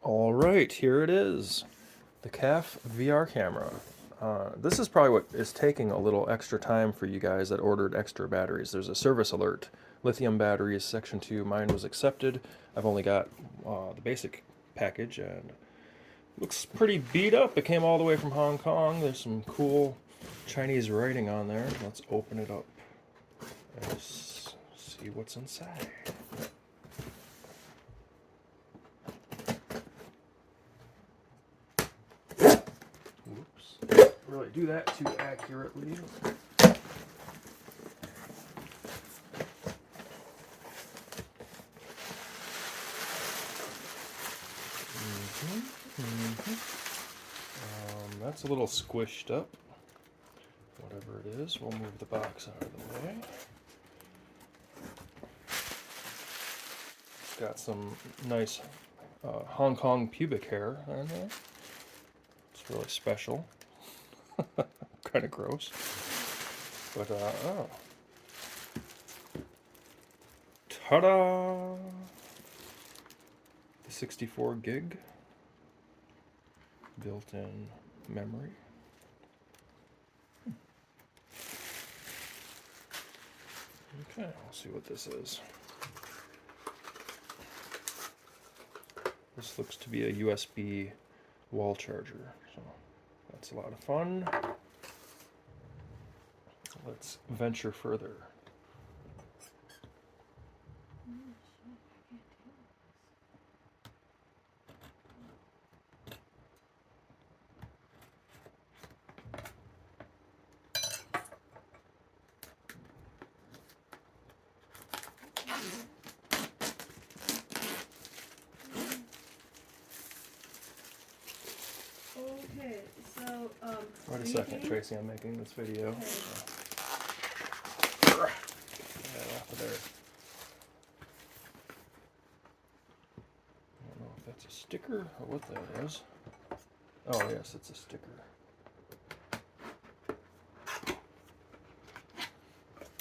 All right, here it is, the CALF VR camera. This is probably what is taking a little extra time for you guys that ordered extra batteries. There's a service alert. Lithium batteries, section 2, mine was accepted. I've only got the basic package and looks pretty beat up. It came all the way from Hong Kong. There's some cool Chinese writing on there. Let's open it up and see what's inside. Really do that too accurately. That's a little squished up. Whatever it is, we'll move the box out of the way. It's got some nice Hong Kong pubic hair on there. It's really special. Kind of gross. But, oh. Ta-da! The 64 gig built-in memory. Okay, we'll see what this is. This looks to be a USB wall charger, so that's a lot of fun. Let's venture further. Okay, so, Wait a second, Tracy, I'm making this video. Okay. Get that off of there. I don't know if that's a sticker or what that is. Oh yes, it's a sticker.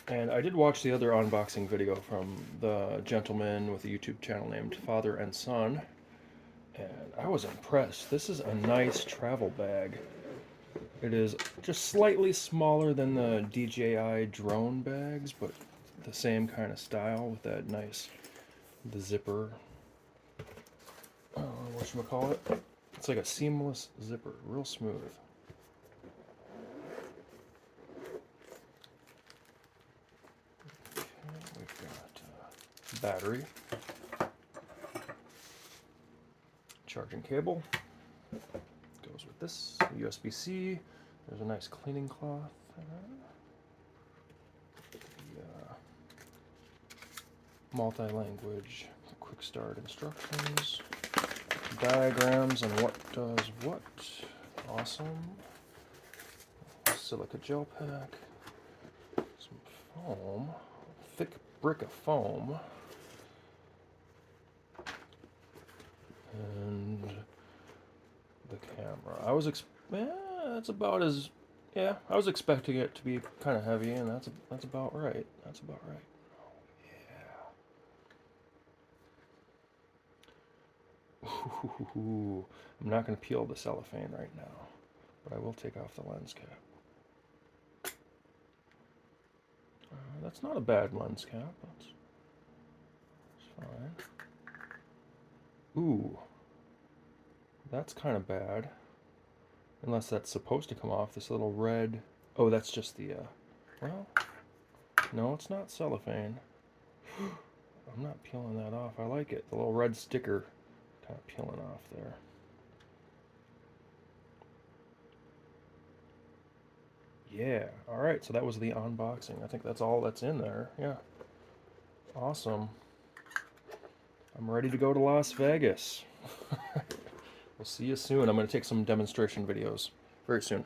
And I did watch the other unboxing video from the gentleman with a YouTube channel named Father and Son, and I was impressed. This is a nice travel bag. It is just slightly smaller than the DJI drone bags, but the same kind of style with that nice, the zipper. Whatchamacallit? It's like a seamless zipper, real smooth. Okay, we've got battery, charging cable. Goes with this USB-C. There's a nice cleaning cloth. Multi-language quick start instructions. Diagrams on what does what. Awesome. Silica gel pack. Some foam. Thick brick of foam. And the camera. That's about as, yeah, I was expecting it to be kind of heavy, and that's about right. That's about right. Oh, yeah. Ooh, I'm not going to peel the cellophane right now, but I will take off the lens cap. That's not a bad lens cap. That's fine. Ooh, that's kind of bad. Unless that's supposed to come off, this little red... Oh, that's just the, well, no, it's not cellophane. I'm not peeling that off. I like it. The little red sticker kind of peeling off there. Yeah, alright, so that was the unboxing. I think that's all that's in there. Yeah. Awesome. I'm ready to go to Las Vegas. We'll see you soon. I'm going to take some demonstration videos very soon.